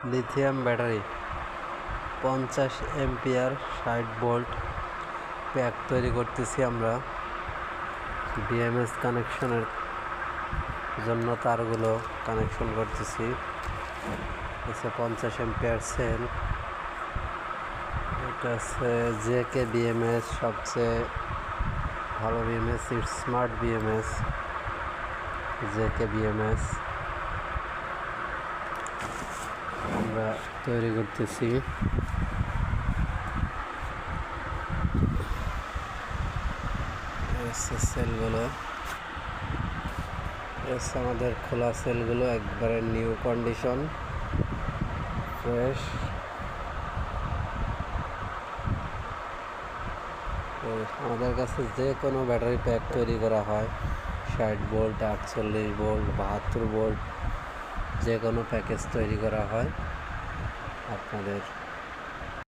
Lithium battery 50 ampere 60 volt pack তৈরি করতেছি আমরা। বিএমএস কানেকশনের জন্য তারগুলো কানেকশন করতেছি। 50 এম্পিয়ার সেল। এটা হচ্ছে জেকে বিএমএস, সবচেয়ে ভালো BMS, smart BMS, JK BMS আমরা তৈরি করতেছি। সেলগুলো আমাদের খোলা সেলগুলো একবারে নিউ কন্ডিশন, ফ্রেশ। আমাদের কাছে যে কোনো ব্যাটারি প্যাক তৈরি করা হয়, 60 ভোল্ট, 48 ভোল্ট, 72 ভোল্ট, যে কোনো প্যাকেজ তৈরি করা হয়। আপনাদের